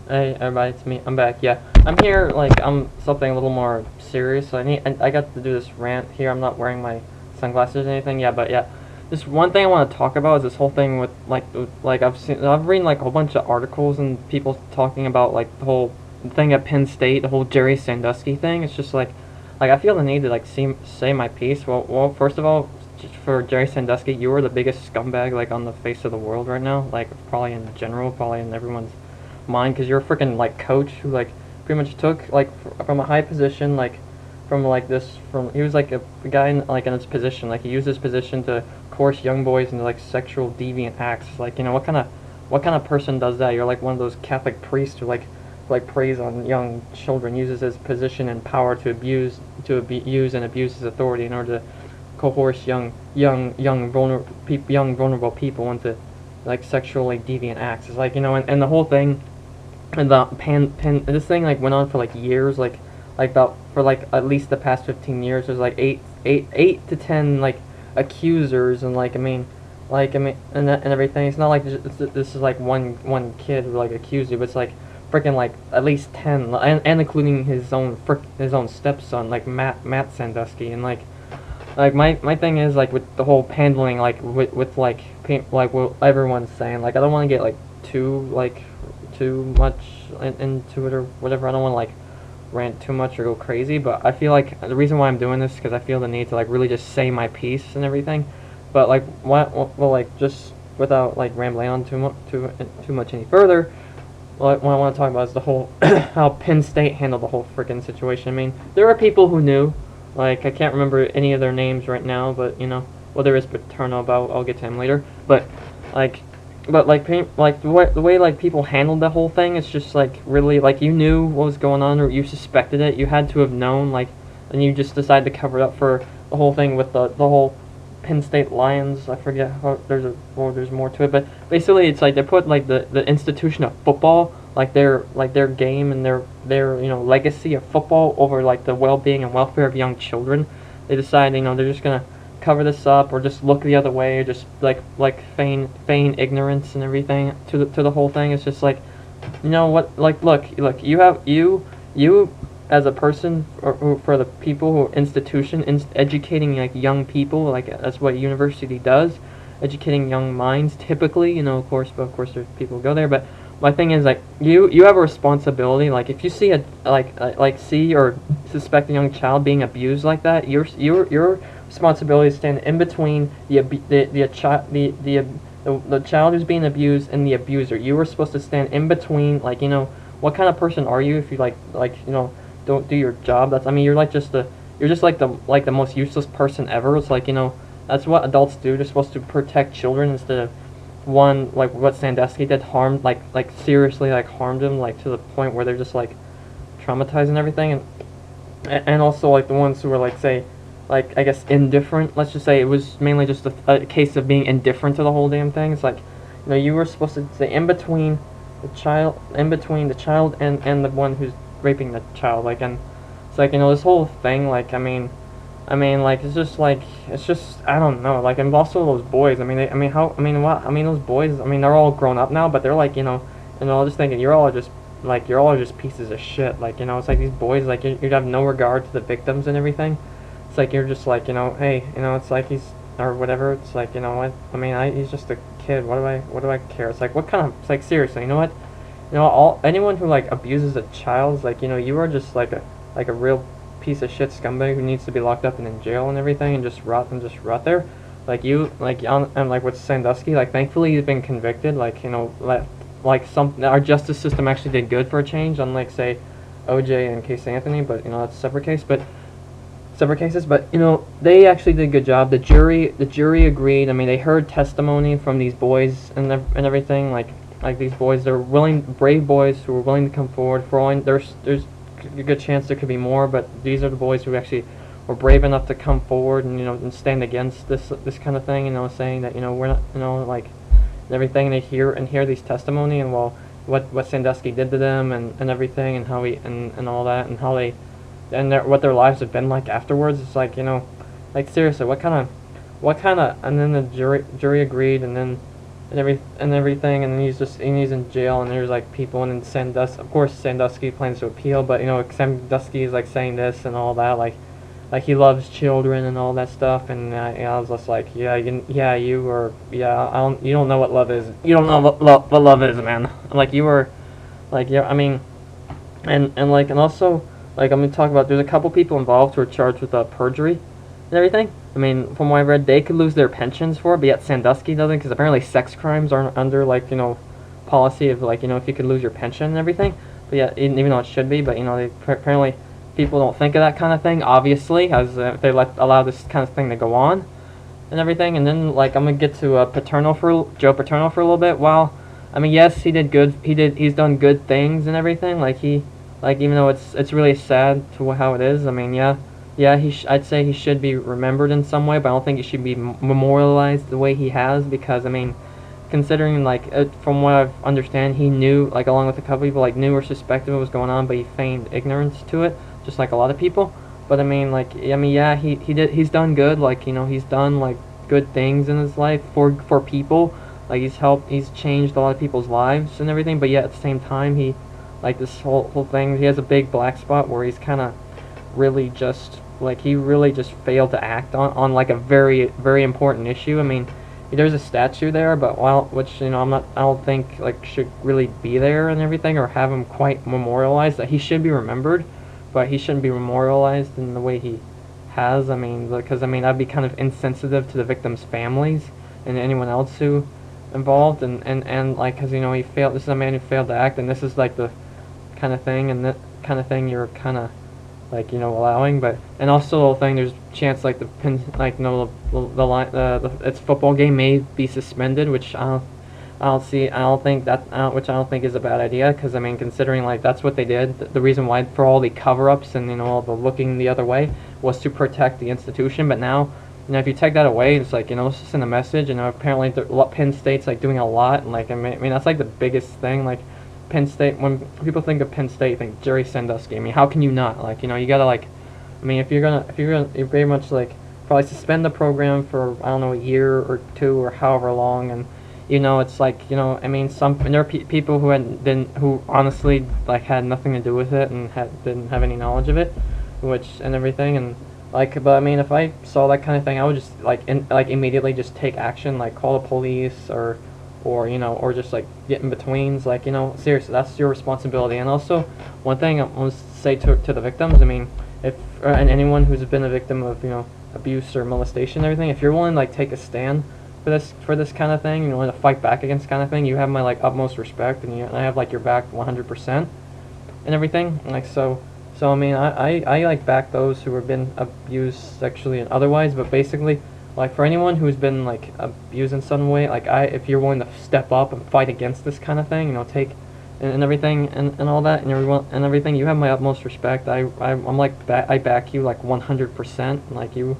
Hey everybody, it's me. I'm back. Yeah, I'm here. Like I'm something a little more serious. So I got to do this rant here. I'm not wearing my sunglasses or anything. Yeah, but yeah, just one thing I want to talk about is this whole thing with I've read like a whole bunch of articles and people talking about like the whole thing at Penn State, the whole Jerry Sandusky thing. It's just like I feel the need to like say my piece. Well, first of all, just for Jerry Sandusky, you are the biggest scumbag like on the face of the world right now. Like probably in general, probably in everyone's mind, because you're a freaking like coach who like pretty much took like from a high position, like from like this from he was like a guy in his position, like he used his position to coerce young boys into like sexual deviant acts. Like, what kind of person does that? You're like one of those Catholic priests who like preys on young children, uses his position and power to use and abuse his authority in order to coerce young vulnerable people into like sexually deviant acts. It's like, and the whole thing, and the pan this thing like went on for like years, like about for like at least the past 15 years. There's like eight to 10 like accusers, and and everything. It's not like this is like one kid who like accused you, but it's like freaking like at least 10, and including his own stepson, like Matt Sandusky. And like my thing is like with the whole handling, like with like what everyone's saying. Like I don't want to get like too much into it or whatever. I don't want to like rant too much or go crazy. But I feel like the reason why I'm doing this is because I feel the need to like really just say my piece and everything. But like well like just without like rambling on too much any further. What I want to talk about is the whole how Penn State handled the whole freaking situation. I mean, there are people who knew. Like, I can't remember any of their names right now, but, well, there is Paterno, but I'll get to him later. Like, like the way like people handled the whole thing, it's just like really like you knew what was going on, or you suspected it. You had to have known, like, and you just decided to cover it up for the whole thing with the whole Penn State Lions. I forget how there's more to it, but basically it's like they put like the institution of football, like their game and their legacy of football over like the well-being and welfare of young children. They decide they're just gonna cover this up or just look the other way, or just like feign ignorance and everything to the whole thing. It's just like, what, like look, you as a person, or for the people who educating like young people, like that's what university does, educating young minds typically, of course there's people who go there, but my thing is like you have a responsibility. Like if you see see or suspect a young child being abused like that, your responsibility is to stand in between the child who's being abused and the abuser. You were supposed to stand in between. Like, what kind of person are you if you don't do your job? You're just like the most useless person ever. It's like, that's what adults do. They're supposed to protect children instead of one, like what Sandusky did, harmed like seriously like harmed him, like to the point where they're just like traumatized and everything. And also like the ones who were like, say, like, I guess indifferent. Let's just say it was mainly just a case of being indifferent to the whole damn thing. It's like, you were supposed to stay in between the child and the one who's raping the child. Like, and it's like, this whole thing, like, like it's just I don't know. Like, and also those boys. Those boys. They're all grown up now, but they're like, just thinking you're all just pieces of shit. Like, it's like these boys, like you have no regard to the victims and everything. It's like you're just like, hey, it's like he's or whatever. It's like, what? He's just a kid. What do I care? It's like, what kind of? It's like, seriously, what? Anyone who like abuses a child is like, you are just like a real piece of shit scumbag who needs to be locked up and in jail and everything, and just rot there. Like and like with Sandusky, like thankfully he's been convicted. Like, our justice system actually did good for a change, unlike say OJ and Case Anthony, but that's a separate case. But separate cases, but they actually did a good job. The jury agreed. They heard testimony from these boys and everything. Like these boys, they're brave boys who were willing to come forward. For all there's a good chance there could be more, but these are the boys who actually were brave enough to come forward and and stand against this kind of thing. Saying that we're not like and everything. And they hear these testimony, and what Sandusky did to them and everything, and how he and all that, and how they and what their lives have been like afterwards. It's like, like seriously, what kind of, and then the jury agreed, and then and everything, and he's in jail, and there's like people, and then Sandusky, of course Sandusky plans to appeal, but Sandusky is like saying this and all that, like he loves children and all that stuff, and I was just like, you don't know what love is, you don't know what love is, man. Like you were, like yeah, I mean, and also like I'm gonna talk about, there's a couple people involved who are charged with perjury and everything. I mean, from what I read, they could lose their pensions for it, but yet Sandusky doesn't, because apparently sex crimes aren't under like policy of like if you could lose your pension and everything. But yeah, even though it should be, but they apparently people don't think of that kind of thing. Obviously, as if they allow this kind of thing to go on and everything. And then like I'm gonna get to Joe Paterno for a little bit. Well, I mean, yes, he did good. He's done good things and everything. Even though it's really sad to how it is. I mean, yeah, I'd say he should be remembered in some way, but I don't think he should be memorialized the way he has, because I mean, considering from what I understand, he knew, like along with a couple people, like knew or suspected what was going on, but he feigned ignorance to it, just like a lot of people. But I mean, yeah, he's done good, he's done like good things in his life for people, like he's changed a lot of people's lives and everything. But yet at the same time, he like this whole thing, he has a big black spot where he's kind of really just he really just failed to act on like a very very important issue. I mean, there's a statue there, but which I don't think like should really be there and everything, or have him quite memorialized. That he should be remembered, but he shouldn't be memorialized in the way he has. I mean, because that'd be kind of insensitive to the victims' families and anyone else who involved, and like, because he failed. This is a man who failed to act, and this is like the kind of thing, and that kind of thing you're kind of allowing. But and also the whole thing, there's a chance like the line its football game may be suspended, which I don't think is a bad idea, because I mean, considering like that's what they did, the reason why for all the cover-ups and all the looking the other way was to protect the institution. But now if you take that away, it's like it's just send a message. Apparently Penn State's like doing a lot, and like I mean that's like the biggest thing. Like Penn State, when people think of Penn State, think Jerry Sandusky. I mean, how can you not? Like, you gotta I mean, if you're very much like probably suspend the program for I don't know, a year or two or however long, and it's like I mean, and there are people who honestly like had nothing to do with it and didn't have any knowledge of it, and everything, and but I mean, if I saw that kind of thing, I would just immediately just take action, like call the police or or just like get in betweens, seriously, that's your responsibility. And also, one thing I want to say to the victims, I mean, if and anyone who's been a victim of abuse or molestation and everything, if you're willing to take a stand for this kind of thing, to fight back against kind of thing, you have my utmost respect, and I have your back 100% and everything. So I mean, I back those who have been abused sexually and otherwise, but basically, for anyone who's been abused in some way, if you're willing to step up and fight against this kind of thing, take and everything and all that and everything, you have my utmost respect. I back you 100%, you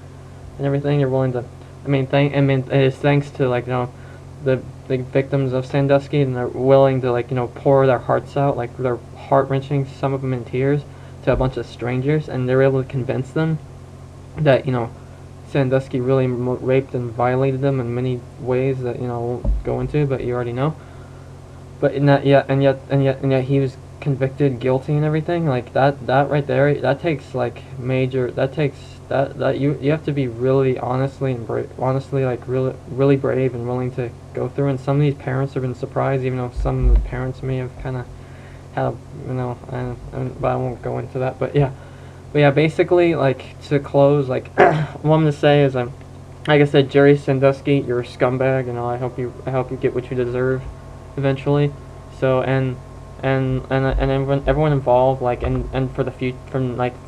and everything. You're willing to. I mean, it is thanks to the victims of Sandusky, and they're willing to pour their hearts out, they're heart wrenching, some of them in tears, to a bunch of strangers, and they're able to convince them that Sandusky really raped and violated them in many ways that I won't go into, but you already know. But and yet he was convicted, guilty, and everything. That right there, that takes major. That takes that you have to be really honestly really brave and willing to go through. And some of these parents have been surprised, even though some of the parents may have kind of had but I won't go into that. But yeah, basically, to close, what I'm gonna say is, like I said, Jerry Sandusky, you're a scumbag, I hope you get what you deserve, eventually. So and everyone involved, and for the future,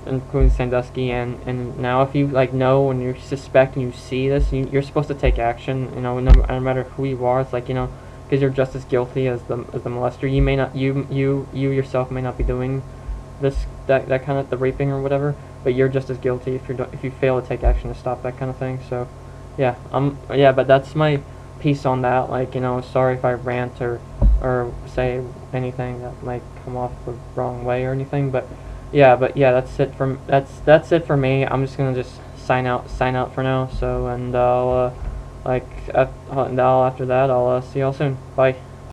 including Sandusky, and now if you know and you suspect and you see this, you're supposed to take action. No matter who you are, it's because you're just as guilty as the molester. You may not, you yourself may not be doing that kind of the raping or whatever, but you're just as guilty if you fail to take action to stop that kind of thing. So yeah, but that's my piece on that. Sorry if I rant or say anything that might come off the wrong way or anything, but yeah, that's it for me. I'm just gonna sign out for now. So, and Like, now after that, I'll see y'all soon. Bye.